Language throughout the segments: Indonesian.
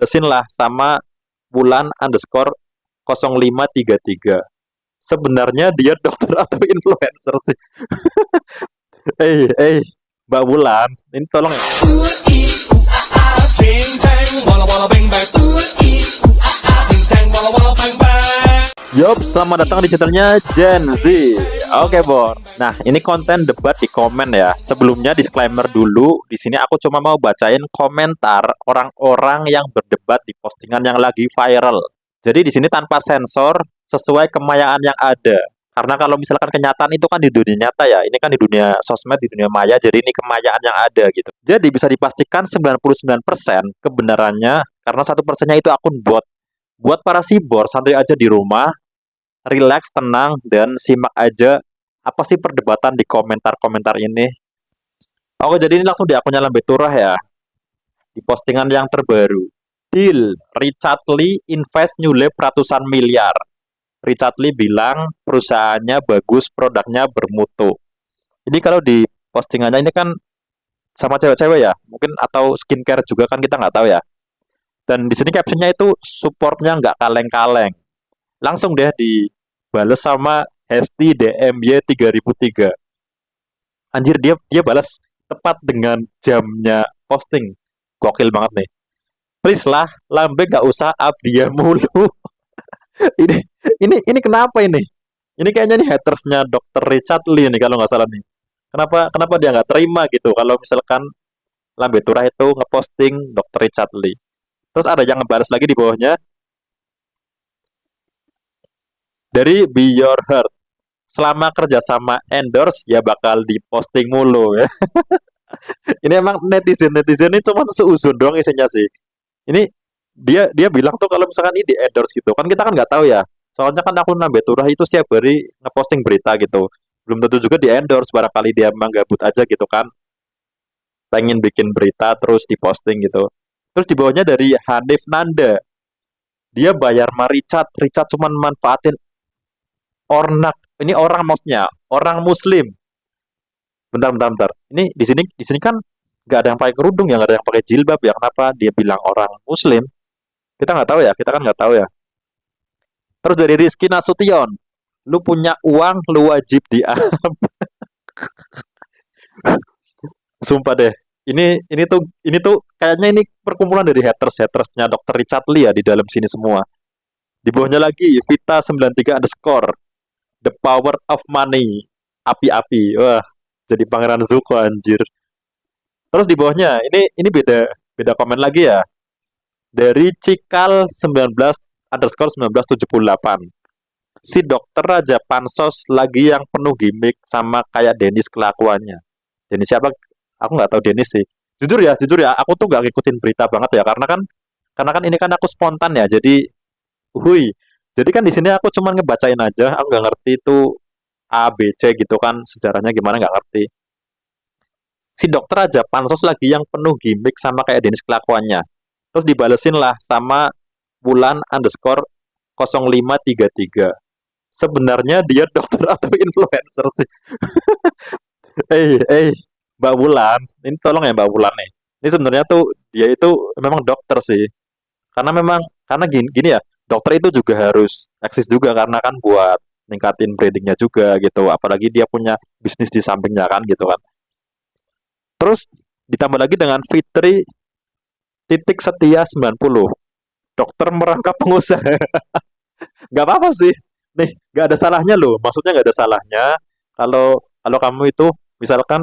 dibalesin lah sama bulan underscore 0533. Sebenarnya dia dokter atau influencer sih? Mbak Bulan, ini tolong ya. Yup, selamat datang di channelnya Gen Z. Oke, Bor. Nah, ini konten debat di komen ya. Sebelumnya disclaimer dulu. Di sini aku cuma mau bacain komentar orang-orang yang berdebat di postingan yang lagi viral. Jadi di sini tanpa sensor, sesuai kemayaan yang ada. Karena kalau misalkan kenyataan itu kan di dunia nyata ya. Ini kan di dunia sosmed, di dunia maya. Jadi ini kemayaan yang ada gitu. Jadi bisa dipastikan 99% kebenarannya karena 1%-nya itu akun bot. Buat para sibor, santai aja di rumah, relax, tenang, dan simak aja apa sih perdebatan di komentar-komentar ini. Oke, jadi ini langsung di akunnya Lambe Turah ya. Di postingan yang terbaru. Deal, Richard Lee invest New Lab ratusan miliar. Richard Lee bilang perusahaannya bagus, produknya bermutu. Jadi kalau di postingannya ini kan sama cewek-cewek ya, mungkin atau skincare juga kan kita nggak tahu ya. Dan di sini captionnya itu supportnya nggak kaleng-kaleng. Langsung deh dibales sama Hesti DMY 3003. Anjir, dia balas tepat dengan jamnya posting. Gokil banget nih. Please lah, Lambe nggak usah up dia mulu. ini ini kenapa ini? Ini kayaknya nih hatersnya Dr. Richard Lee nih kalau nggak salah nih. Kenapa dia nggak terima gitu kalau misalkan Lambe Turah itu ngeposting Dr. Richard Lee. Terus ada yang ngebalas lagi di bawahnya dari Be Your Heart. Selama kerja sama endorse ya bakal diposting mulu ya. Ini emang netizen ini cuma seuzon doang isinya sih. Ini dia bilang tuh kalau misalkan ini di endorse gitu kan kita kan nggak tahu ya. Soalnya kan akun Lambe Turah itu setiap hari ngeposting berita gitu. Belum tentu juga di endorse, barangkali dia emang gabut aja gitu kan. Pengen bikin berita terus diposting gitu. Terus di bawahnya dari Hanif Nanda. Dia bayar sama Richard cuma manfaatin ornak. Ini orang maksudnya, orang muslim. Bentar. Ini di sini kan nggak ada yang pakai kerudung ya, nggak ada yang pakai jilbab ya. Kenapa dia bilang orang muslim? Kita nggak tahu ya, kita kan nggak tahu ya. Terus dari Rizky Nasution, lu punya uang, lu wajib Sumpah deh. Ini tuh kayaknya ini perkumpulan dari hatersnya Dr. Richard Lee ya di dalam sini semua. Di bawahnya lagi Vita 93 underscore The Power of Money. Api-api. Wah, jadi Pangeran Zuko anjir. Terus di bawahnya ini beda komen lagi ya. Dari Cikal 19 underscore 1978. Si dokter Raja Pansos lagi yang penuh gimmick sama kayak Dennis kelakuannya. Dennis siapa? Aku nggak tahu Dennis sih. Jujur ya, aku tuh nggak ngikutin berita banget ya, karena kan ini kan aku spontan ya, jadi, hui. Jadi kan di sini aku cuma ngebacain aja, aku nggak ngerti itu A, B, C gitu kan, sejarahnya gimana nggak ngerti. Si dokter aja pansos lagi yang penuh gimmick sama kayak Dennis kelakuannya. Terus dibalesin lah sama bulan underscore 0533. Sebenarnya dia dokter atau influencer sih? eh, Mbak Bulan, ini tolong ya Mbak Bulan nih. Ini sebenarnya tuh dia itu memang dokter sih. Karena gini ya, dokter itu juga harus eksis juga karena kan buat ningkatin brandingnya juga gitu. Apalagi dia punya bisnis di sampingnya kan gitu kan. Terus ditambah lagi dengan Fitri titik setia 90. Dokter merangkap pengusaha. Nggak apa-apa sih. Nih, nggak ada salahnya loh. Maksudnya nggak ada salahnya kalau kalau kamu itu misalkan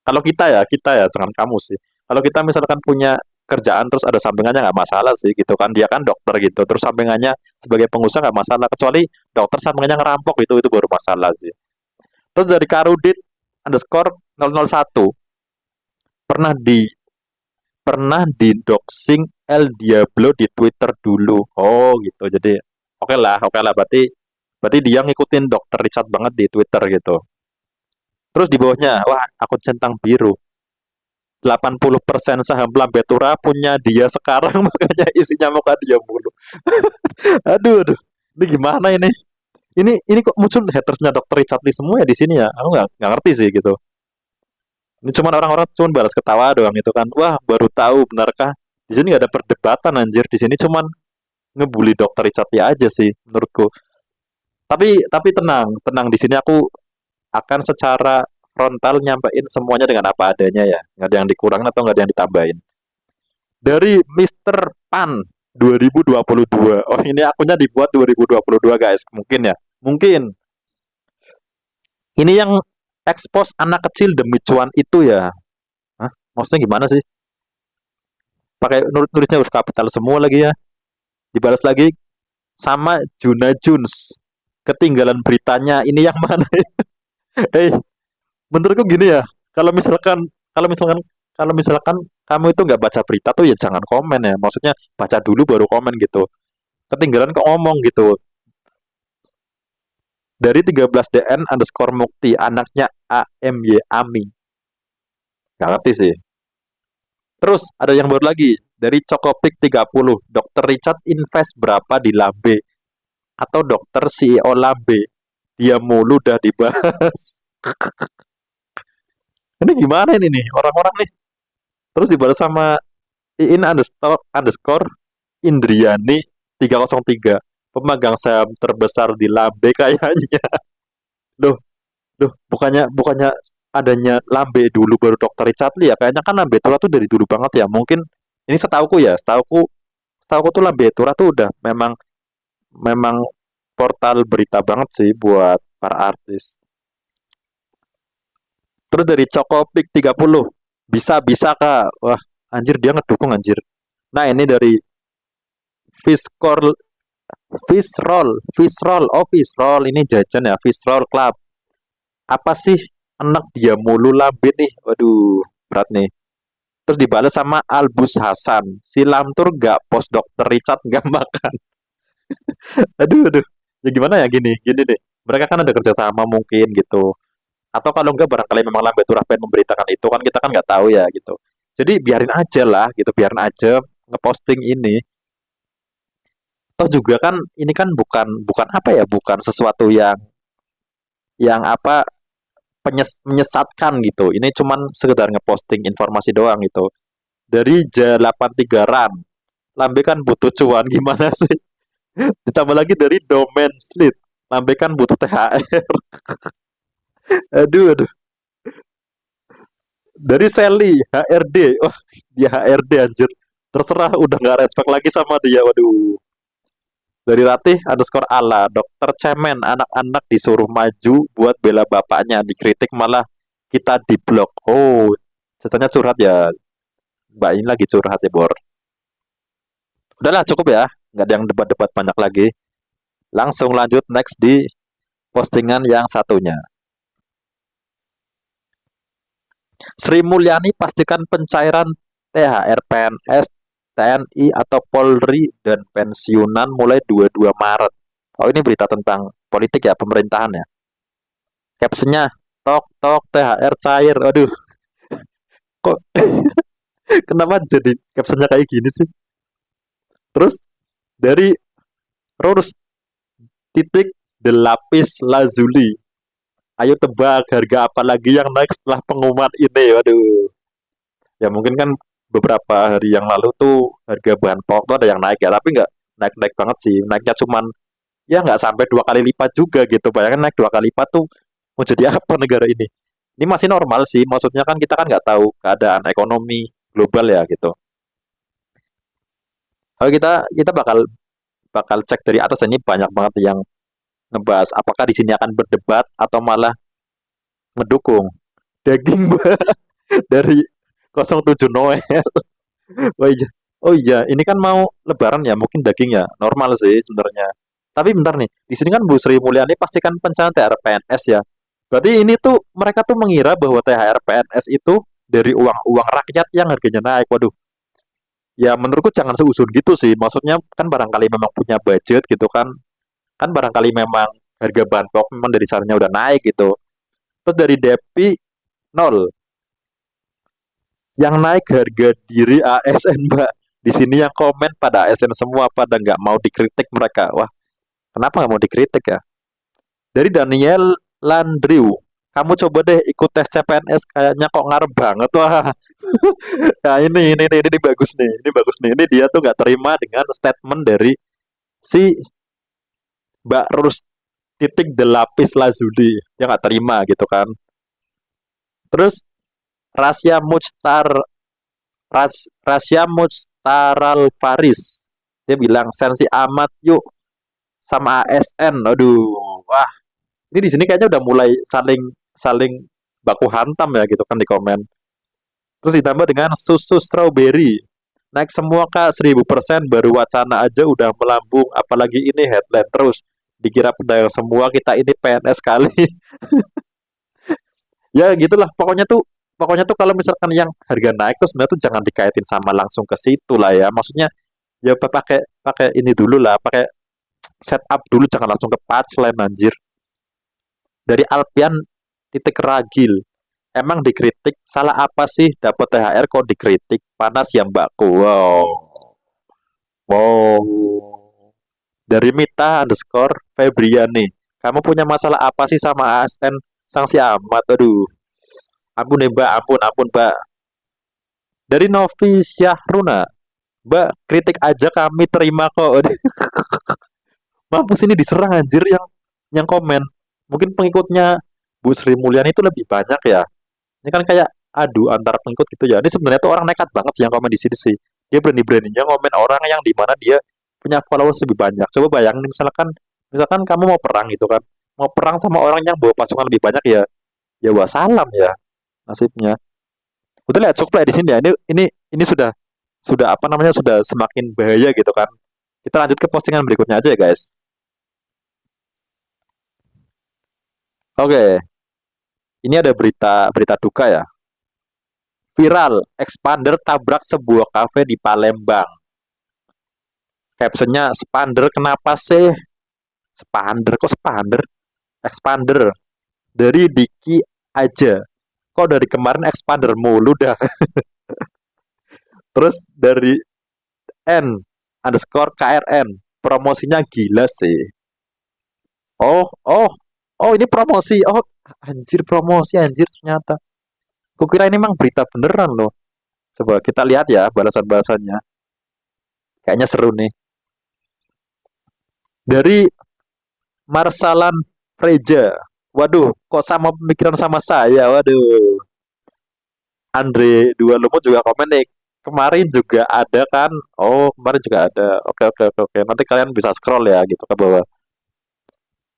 kalau kita ya jangan kamu sih. Kalau kita misalkan punya kerjaan terus ada sampingannya nggak masalah sih gitu kan, dia kan dokter gitu terus sampingannya sebagai pengusaha nggak masalah, kecuali dokter sampingannya ngerampok itu baru masalah sih. Terus dari Karudit underscore 001, pernah di pernah di doxing El Diablo di Twitter dulu. Oh gitu, jadi oke lah, berarti berarti dia ngikutin dokter Richard banget di Twitter gitu. Terus di bawahnya, wah akun centang biru. 80% saham Lambe Turah punya dia sekarang, makanya isinya muka dia mulu. Aduh. Ini gimana ini? Ini kok muncul hatersnya Dr. Richard Lee semua ya di sini ya? Aku nggak ngerti sih gitu. Ini cuma orang-orang cuma balas ketawa doang itu kan. Wah, baru tahu benarkah Di sini nggak ada perdebatan anjir. Di sini cuman ngebully dokter Richard aja sih menurutku. Tapi tenang, tenang di sini aku akan secara frontal nyampein semuanya dengan apa adanya ya. Nggak ada yang dikurangin atau nggak ada yang ditambahin. Dari Mister Pan 2022. Oh, ini akunnya dibuat 2022 guys. Mungkin ya. Mungkin. Ini yang expose anak kecil demi cuan itu ya. Hah? Maksudnya gimana sih? Pakai nulisnya huruf kapital semua lagi ya. Dibalas lagi sama Juna Juns. Ketinggalan beritanya. Ini yang mana? Eh, menurutku gini ya. Kalau misalkan kalau misalkan kalau misalkan kamu itu nggak baca berita tuh ya jangan komen ya. Maksudnya baca dulu baru komen gitu. Ketinggalan kok ngomong gitu. Dari 13 DN underscore Mukti, anaknya AMY Ami. Gak ngerti sih. Terus ada yang baru lagi. Dari Cokopik 30, Dokter Richard invest berapa di Lambe? Atau dokter CEO Lambe? Dia mulu udah dibahas. Ini gimana ini nih orang-orang nih? Terus dibalas sama Iin underscore Indriani 303. Pemegang saham terbesar di Lambe kayaknya. Loh, Duh, bukannya adanya Lambe dulu baru Dokter Richard Lee ya? Kayaknya kan Lambe Tura tuh dari dulu banget ya. Mungkin ini setauku ya, setauku tuh Lambe Tura tuh udah memang memang portal berita banget sih buat para artis. Terus dari Cokopik 30, bisa Kak. Wah, anjir dia ngedukung anjir. Nah, ini dari Fishcore Fishroll ini jajan ya, Fishroll Club. Apa sih anak dia mulu Lambe nih? Waduh, berat nih. Terus dibalas sama Albus Hasan. Si Lamtur gak post Dokter Richard gak makan. Aduh. Ya gimana ya gini deh. Mereka kan ada kerjasama mungkin gitu. Atau kalau enggak barangkali memang Lambe Turah pengen memberitakan itu kan kita kan nggak tahu ya gitu. Jadi biarin aja lah gitu, biarin aja ngeposting ini. Toh juga kan ini kan bukan bukan apa ya, bukan sesuatu yang apa menyesatkan gitu. Ini cuman sekedar ngeposting informasi doang gitu. Dari J83 Ran. Lambe kan butuh cuan gimana sih? Ditambah lagi dari domain slit. Lambe kan butuh THR. Aduh. Dari Sally HRD. Oh, dia HRD anjir. Terserah udah nggak respect lagi sama dia. Waduh. Dari Ratih underscore ala. Dokter Cemen. Anak-anak disuruh maju buat bela bapaknya. Dikritik malah kita diblok. Oh, ceritanya curhat ya. Mbak ini lagi curhat ya, Bor. Udahlah cukup ya. Nggak ada yang debat-debat banyak lagi. Langsung lanjut next di postingan yang satunya. Sri Mulyani pastikan pencairan THR PNS, TNI atau Polri dan pensiunan mulai 22 Maret. Oh ini berita tentang politik ya, pemerintahan ya. Captionnya, tok THR cair. Aduh, kok kenapa jadi captionnya kayak gini sih? Terus dari Rurs titik Delapis Lazuli. Ayo tebak harga apa lagi yang naik setelah pengumuman ini. Waduh. Ya mungkin kan beberapa hari yang lalu tuh harga bahan pokok tuh ada yang naik ya, tapi nggak naik-naik banget sih. Naiknya cuman ya nggak sampai 2 kali lipat juga gitu. Bayangkan naik 2 kali lipat tuh mau jadi apa negara ini? Ini masih normal sih. Maksudnya kan kita kan nggak tahu keadaan ekonomi global ya gitu. Kalau kita bakal bakal cek dari atas ini banyak banget yang ngebahas apakah di sini akan berdebat atau malah ngedukung. Daging dari 07 Noel. Oh iya. Oh iya, ini kan mau lebaran ya, mungkin daging ya. Normal sih sebenarnya. Tapi bentar nih, di sini kan Bu Sri Mulyani pasti kan pencairan THR PNS ya. Berarti ini tuh mereka tuh mengira bahwa THR PNS itu dari uang rakyat yang harganya naik. Waduh, ya menurutku jangan seuzon gitu sih. Maksudnya kan barangkali memang punya budget gitu kan. Kan barangkali memang harga bahan pokok memang dari sananya udah naik gitu. Terus dari Depi nol. Yang naik harga diri ASN Mbak. Di sini yang komen pada ASN semua pada nggak mau dikritik mereka. Wah, kenapa nggak mau dikritik ya? Dari Daniel Landriu. Kamu coba deh ikut tes CPNS, kayaknya kok ngarep banget. Wah, nah ini bagus nih, ini bagus nih. Ini dia tuh nggak terima dengan statement dari si Mbak Rus titik delapis Lazuli. Dia nggak terima gitu kan. Terus Rasya Muchtar Rasya Muchtaral Faris, dia bilang sensi amat yuk sama ASN. Aduh, wah, ini di sini kayaknya udah mulai saling saling baku hantam ya gitu kan di komen. Terus ditambah dengan susu strawberry. Naik semua kak 1000%, baru wacana aja udah melambung. Apalagi ini headline terus. Dikira pedagang semua, kita ini PNS kali. Ya gitulah. Pokoknya tuh kalau misalkan yang harga naik tuh sebenarnya tuh jangan dikaitin sama langsung ke situ lah ya. Maksudnya ya pakai pakai ini dulu lah, pakai setup dulu, jangan langsung ke punchline anjir. Dari Alpian titik ragil. Emang dikritik, salah apa sih dapat THR kok dikritik? Panas ya mbakku. Wow. Wow. Dari Mita underscore Febriani. Kamu punya masalah apa sih sama ASN? Sanksi amat. Aduh. Ampun nih mbak, ampun, ampun mbak. Dari Novi Syahruna. Mbak, kritik aja kami terima kok. Mampus, ini diserang anjir yang komen. Mungkin pengikutnya Bu Sri Mulyani itu lebih banyak ya. Ini kan kayak adu antar pengikut gitu ya. Ini sebenarnya tuh orang nekat banget sih yang komen di sini sih. Dia berani-beraninya komen orang yang dimana dia punya followers lebih banyak. Coba bayangin misalkan kamu mau perang gitu kan. Mau perang sama orang yang bawa pasukan lebih banyak ya. Ya wassalam ya nasibnya. Betul ya, cukup lah di sini ya. Ini sudah apa namanya, sudah semakin bahaya gitu kan. Kita lanjut ke postingan berikutnya aja ya guys. Oke, ini ada berita berita duka ya. Viral, expander tabrak sebuah kafe di Palembang. Captionnya, Spander kenapa sih? Spander, kok Spander? Expander. Dari Diki aja. Kok dari kemarin expander mulu dah. Terus dari N underscore KRN. Promosinya gila sih. Oh, oh, oh ini promosi. Oh, anjir promosi anjir ternyata. Kukira ini emang berita beneran loh. Coba kita lihat ya balasan-balasannya. Kayaknya seru nih. Dari Marsalan Freja. Waduh, kok sama pemikiran sama saya? Waduh. Andre Dua Lumo juga komen nih. Kemarin juga ada kan? Oh, kemarin juga ada. Oke, oke, oke, oke. Nanti kalian bisa scroll ya gitu ke bawah.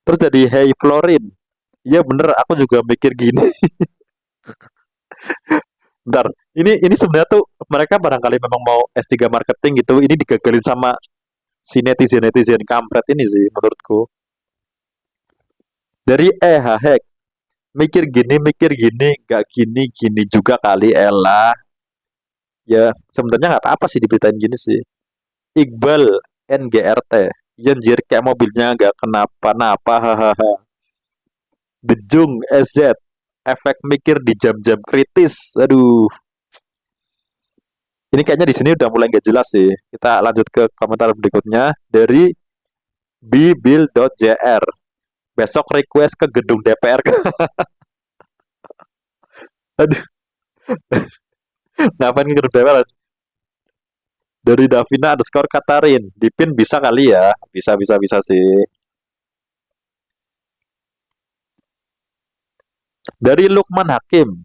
Terus jadi Hey Florin. Iya bener, aku juga mikir gini. Bentar, ini sebenarnya tuh mereka barangkali memang mau S3 marketing gitu. Ini digagalin sama si netizen-netizen kampret ini sih menurutku. Dari Hack. Mikir gini, gak gini juga kali Ella. Ya, sebenarnya nggak apa-apa sih diberitain gini sih. Iqbal NGRT. Yanjir kayak mobilnya nggak kenapa-napa. Hahaha. Dejung SZ. Efek mikir di jam-jam kritis. Aduh. Ini kayaknya di sini udah mulai nggak jelas sih. Kita lanjut ke komentar berikutnya dari bbill.jr. Besok request ke gedung DPR. Aduh, ngapain ke gedung DPR? Dari Davina underscore Katarin. Dipin bisa kali ya? Bisa, bisa, bisa sih. Dari Lukman Hakim.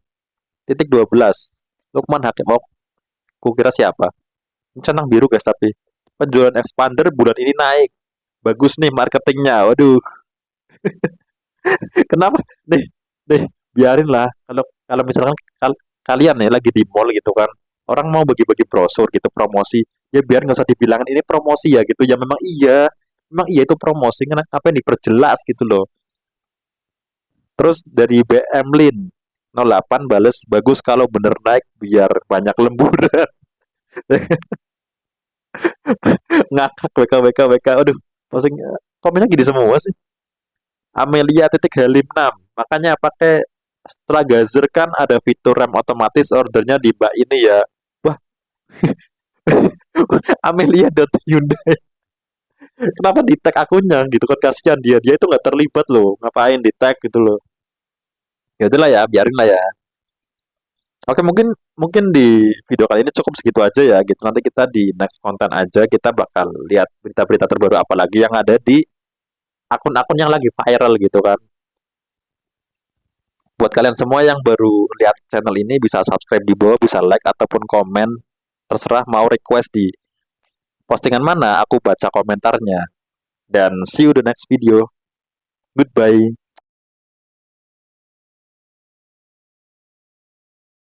Titik 12. Lukman Hakim. Oh, kukira siapa? Ini centang biru guys tapi. Penjualan expander bulan ini naik. Bagus nih marketingnya. Waduh. Kenapa? Nih, nih, biarin lah. Kalau kalau misalkan kalian nih lagi di mall gitu kan. Orang mau bagi-bagi brosur gitu, promosi. Ya biar nggak usah dibilangin ini promosi ya gitu. Ya memang iya. Memang iya itu promosi. Kenapa yang diperjelas gitu loh. Terus dari BM Lin 08 bales, bagus kalau bener naik biar banyak lemburan. Ngakak WK. Aduh, posting komennya gini semua sih. Amelia titik Halim 6. Makanya pakai Stragazer kan ada fitur rem otomatis, ordernya di Mbak ini ya. Wah, Amelia Hyundai. Kenapa di tag akunnya gitu kan, kasihan dia. Dia itu nggak terlibat loh. Ngapain di tag gitu loh. Ya udahlah ya, biarin lah ya. Oke, mungkin mungkin di video kali ini cukup segitu aja ya gitu. Nanti kita di next konten aja kita bakal lihat berita-berita terbaru apa lagi yang ada di akun-akun yang lagi viral gitu kan. Buat kalian semua yang baru lihat channel ini bisa subscribe di bawah, bisa like ataupun komen. Terserah mau request di postingan mana, aku baca komentarnya. Dan see you the next video. Goodbye.